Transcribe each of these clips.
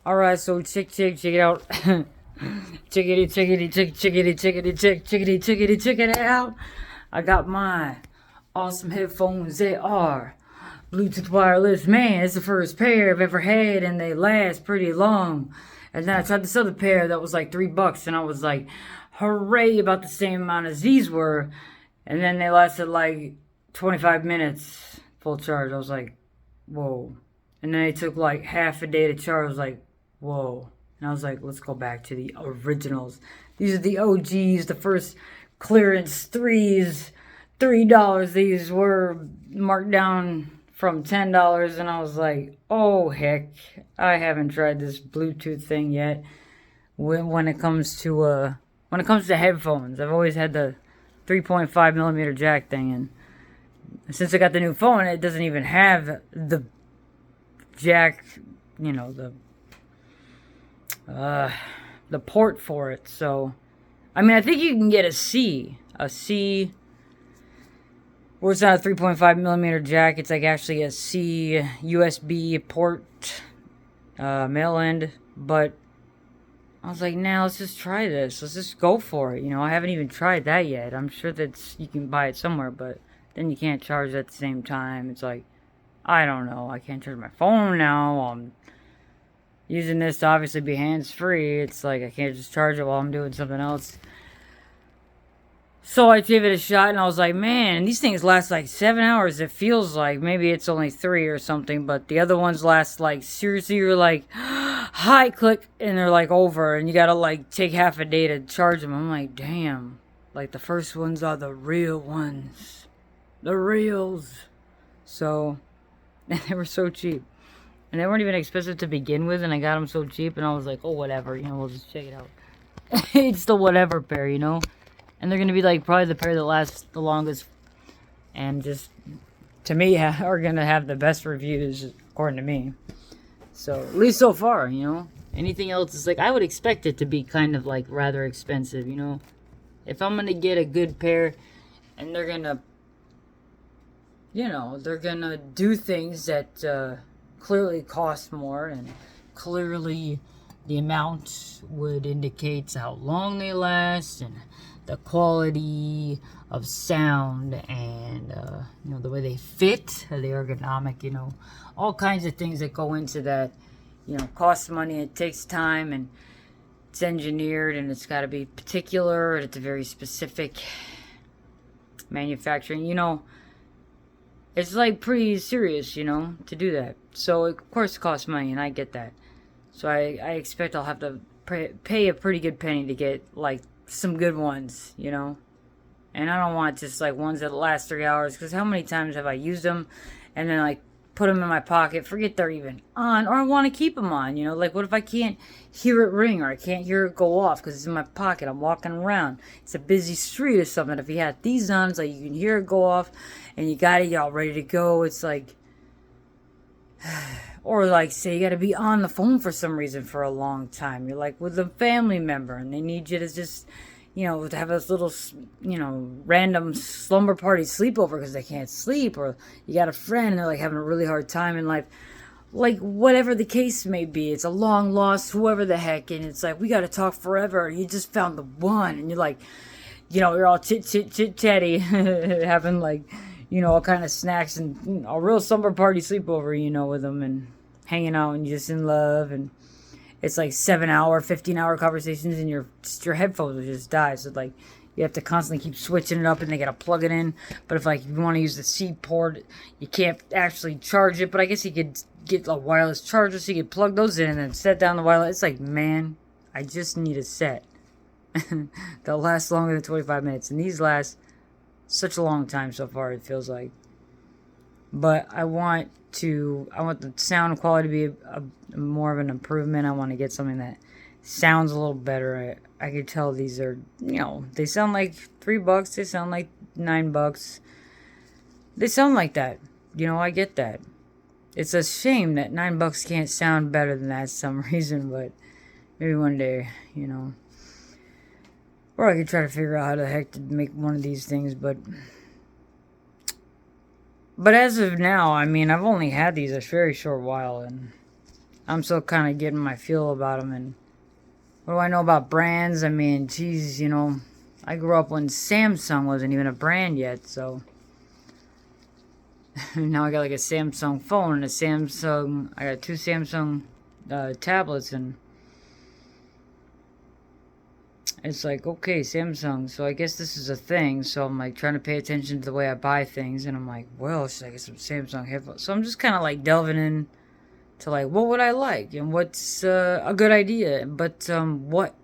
Alright, so check it out. Check it out. I got my awesome headphones. They are Bluetooth wireless. Man, it's the first pair I've ever had, and they last pretty long. And then I tried this other pair that was like $3, and I was like, hooray, about the same amount as these were. And then they lasted like 25 minutes full charge. I was like, whoa. And then it took like half a day to charge. I was like, whoa. And I was like, let's go back to the originals. These are the OGs, the first clearance threes, $3. These were marked down from $10, and I was like, oh heck, I haven't tried this Bluetooth thing yet. When it comes to headphones, I've always had the 3.5 millimeter jack thing, and since I got the new phone, it doesn't even have the jack, the port for it. So, I mean, I think you can get a C, where it's not a 3.5 millimeter jack. It's like actually a C USB port, male end. But I was like, nah, let's just try this. Let's just go for it. I haven't even tried that yet. I'm sure that you can buy it somewhere, but then you can't charge it at the same time. It's like, I don't know. I can't charge my phone now. I'm using this to obviously be hands-free. It's like I can't just charge it while I'm doing something else. So I gave it a shot, and I was like, man, these things last like 7 hours. It feels like maybe it's only 3 or something, but the other ones last like, seriously, you're like, hi, click, and they're like over, and you gotta like take half a day to charge them. I'm like, damn, like the first ones are the real ones, the reals. So, and they were so cheap, and they weren't even expensive to begin with, and I got them so cheap, and I was like, oh, whatever, we'll just check it out. It's the whatever pair, and they're gonna be like probably the pair that lasts the longest, and just to me are gonna have the best reviews according to me. So at least so far, anything else is like, I would expect it to be kind of like rather expensive, if I'm gonna get a good pair, and they're gonna do things that clearly cost more, and clearly the amount would indicate how long they last, and the quality of sound, and the way they fit, the ergonomic, all kinds of things that go into that. Costs money, it takes time, and it's engineered, and it's got to be particular, and it's a very specific manufacturing. It's like pretty serious, to do that. So of course it costs money, and I get that. So I expect I'll have to pay a pretty good penny to get like some good ones, and I don't want just like ones that last 3 hours, because how many times have I used them and then like put them in my pocket, forget they're even on, or I want to keep them on, like what if I can't hear it ring, or I can't hear it go off because it's in my pocket, I'm walking around, it's a busy street or something. If you had these on, it's like you can hear it go off and you got it, you're all ready to go. It's like, or like say you got to be on the phone for some reason for a long time, you're like with a family member and they need you to just to have this little, random slumber party sleepover because they can't sleep, or you got a friend and they're like having a really hard time in life, like whatever the case may be, it's a long lost whoever the heck, and it's like we got to talk forever, you just found the one, and you're like, you're all chit-chatty having like, all kind of snacks, and a real slumber party sleepover, with them, and hanging out, and just in love, and it's like 7-hour, 15-hour conversations, and your headphones will just die. So like you have to constantly keep switching it up, and they gotta plug it in. But if like you want to use the C port, you can't actually charge it. But I guess you could get a wireless charger, so you could plug those in and then set down the wireless. It's like, man, I just need a set. They'll last longer than 25 minutes, and these last such a long time so far. It feels like. But I want the sound quality to be a more of an improvement. I want to get something that sounds a little better. I could tell these are, they sound like $3. They sound like $9. They sound like that. I get that. It's a shame that $9 can't sound better than that for some reason, but maybe one day, or I could try to figure out how the heck to make one of these things, but as of now, I mean, I've only had these a very short while, and I'm still kind of getting my feel about them. And what do I know about brands? I mean, geez, you know, I grew up when Samsung wasn't even a brand yet, so now I got like a Samsung phone and I got two Samsung tablets, and it's like, okay, Samsung, so I guess this is a thing. So I'm like trying to pay attention to the way I buy things, and I'm like, well, should I get some Samsung headphones? So I'm just kind of like delving in to like, what would I like, and what's a good idea, but what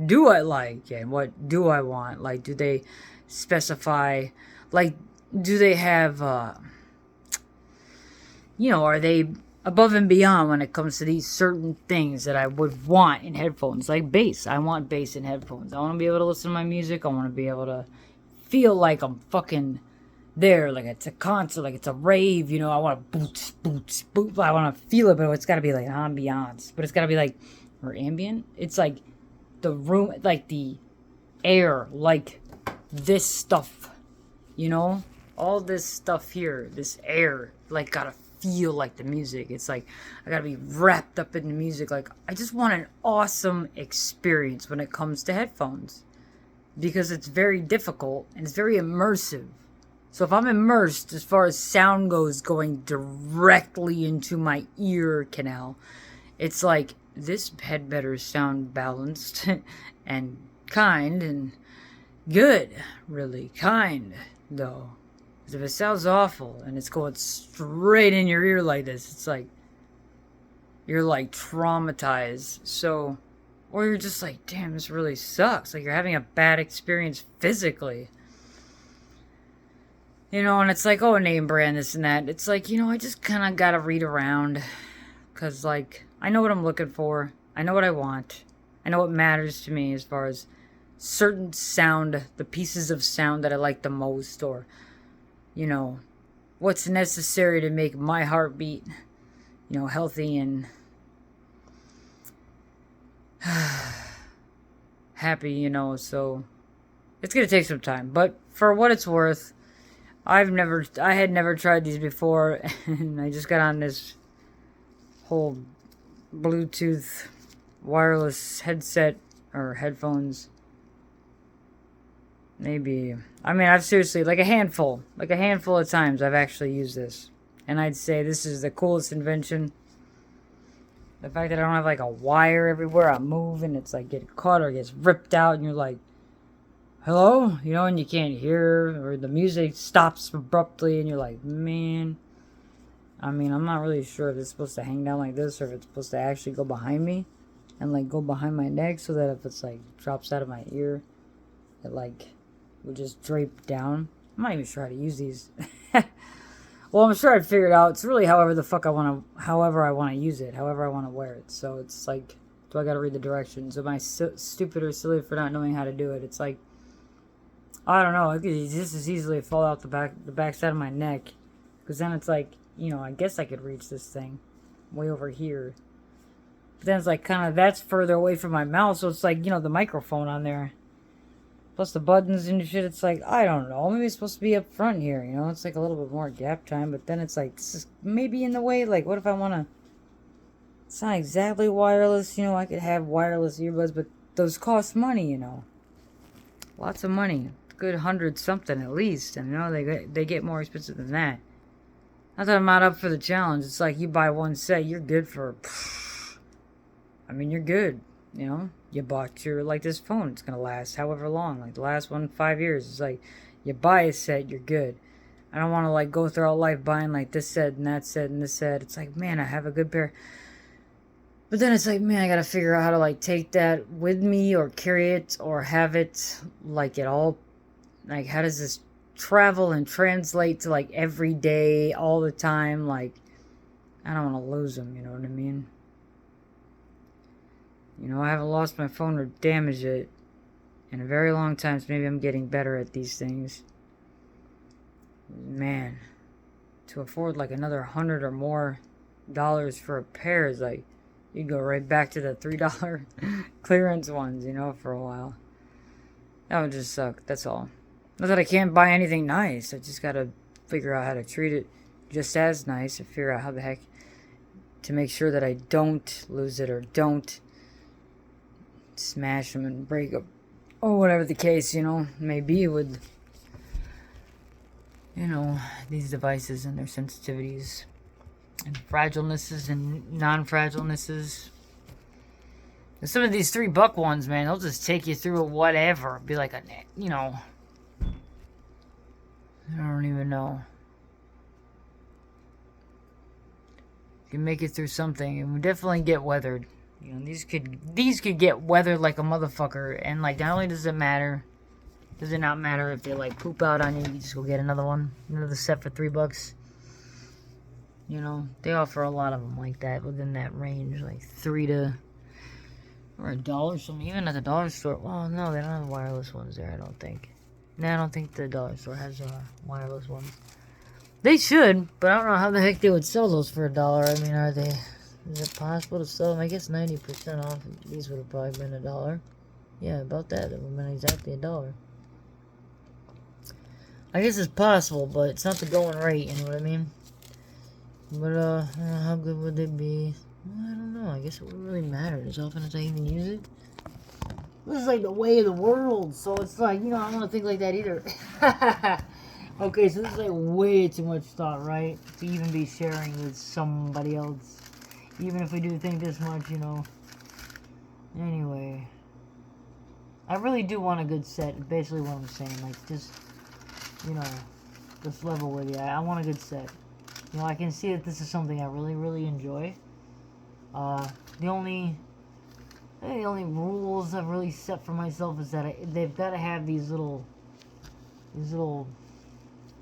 do I like, and what do I want? Like, do they specify, like, do they have, you know, are they above and beyond when it comes to these certain things that I would want in headphones, like bass. I want bass in headphones. I want to be able to listen to my music. I want to be able to feel like I'm fucking there, like it's a concert, like it's a rave, you know. I want to boots, boots, boot. I want to feel it, but it's got to be like ambiance. But it's got to be like, or ambient. It's like the room, like the air, like this stuff, you know. All this stuff here, this air, like gotta feel like the music. It's like I gotta be wrapped up in the music. Like I just want an awesome experience when it comes to headphones, because it's very difficult and it's very immersive. So if I'm immersed as far as sound goes, going directly into my ear canal, it's like this had better sound balanced and kind and good, really kind though. Because if it sounds awful and it's going straight in your ear like this, it's like you're like traumatized. So, or you're just like, damn, this really sucks. Like you're having a bad experience physically. You know, and it's like, oh, name brand, this and that. It's like, you know, I just kind of got to read around. Because, like, I know what I'm looking for. I know what I want. I know what matters to me as far as certain sound, the pieces of sound that I like the most. Or, you know, what's necessary to make my heartbeat, you know, healthy and happy, you know. So, it's going to take some time. But for what it's worth, I had never tried these before, and I just got on this whole Bluetooth wireless headset or headphones. Maybe, I mean, I've seriously, like a handful of times I've actually used this, and I'd say this is the coolest invention. The fact that I don't have like a wire everywhere I move, and it's like get caught or gets ripped out, and you're like, hello, you know, and you can't hear, or the music stops abruptly, and you're like, man. I mean, I'm not really sure if it's supposed to hang down like this, or if it's supposed to actually go behind me, and like go behind my neck, so that if it's like drops out of my ear, it like would just drape down. I'm not even sure how to use these. Well, I'm sure I'd figure it out. It's really however I want to use it, however I want to wear it. So it's like, do I got to read the directions? Am I stupid or silly for not knowing how to do it? It's like, I don't know. I could just as easily fall out the back side of my neck, because then it's like, you know, I guess I could reach this thing way over here. But then it's like kind of that's further away from my mouth, so it's like, you know, the microphone on there, plus the buttons and shit. It's like, I don't know. Maybe it's supposed to be up front here. You know, it's like a little bit more gap time. But then it's like, this is maybe in the way. Like, what if I want to? It's not exactly wireless. You know, I could have wireless earbuds, but those cost money. You know, lots of money. Good 100 something at least, and you know they get more expensive than that. Not that I'm not up for the challenge. It's like you buy one set, you're good for. I mean, you're good. You know, you bought your like this phone. It's gonna last however long. Like the last one, 5 years. It's like you buy a set, you're good. I don't want to like go throughout life buying like this set and that set and this set. It's like, man, I have a good pair. But then it's like, man, I gotta figure out how to like take that with me or carry it or have it like it all. Like, how does this travel and translate to, like, every day, all the time? Like, I don't want to lose them, you know what I mean? You know, I haven't lost my phone or damaged it in a very long time, so maybe I'm getting better at these things. Man, to afford, like, another $100 or more for a pair is, like, you go right back to the $3 clearance ones, you know, for a while. That would just suck, that's all. Not that I can't buy anything nice. I just gotta figure out how to treat it just as nice and figure out how the heck to make sure that I don't lose it or don't smash them and break them, or whatever the case, may be with, these devices and their sensitivities and fragilenesses and non-fragilenesses. And some of these $3 ones, man, they'll just take you through whatever. Be like I don't even know. You can make it through something, and we definitely get weathered. These could get weathered like a motherfucker, and like not only does it not matter if they like poop out on you, you just go get another set for $3. They offer a lot of them like that within that range, like or $1 something, even at the dollar store. Well, no, they don't have wireless ones there, I don't think. No, I don't think the dollar store has wireless ones. They should, but I don't know how the heck they would sell those for $1. I mean, is it possible to sell them? I guess 90% off. These would have probably been $1. Yeah, about that. That would have been exactly $1. I guess it's possible, but it's not the going rate, you know what I mean? But, how good would they be? Well, I don't know. I guess it wouldn't really matter as often as I even use it. This is like the way of the world, so it's like, I don't want to think like that either. Okay, so this is like way too much thought, right? To even be sharing with somebody else. Even if we do think this much, Anyway. I really do want a good set, basically what I'm saying. Like, just, just level with you. I want a good set. I can see that this is something I really, really enjoy. The only rules I've really set for myself is that they've got to have these little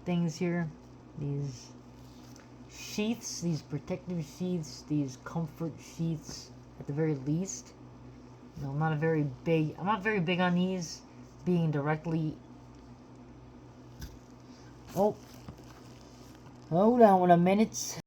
things here, these sheaths, these protective sheaths, these comfort sheaths at the very least. I'm not very big on these being directly. Oh, hold on a minute.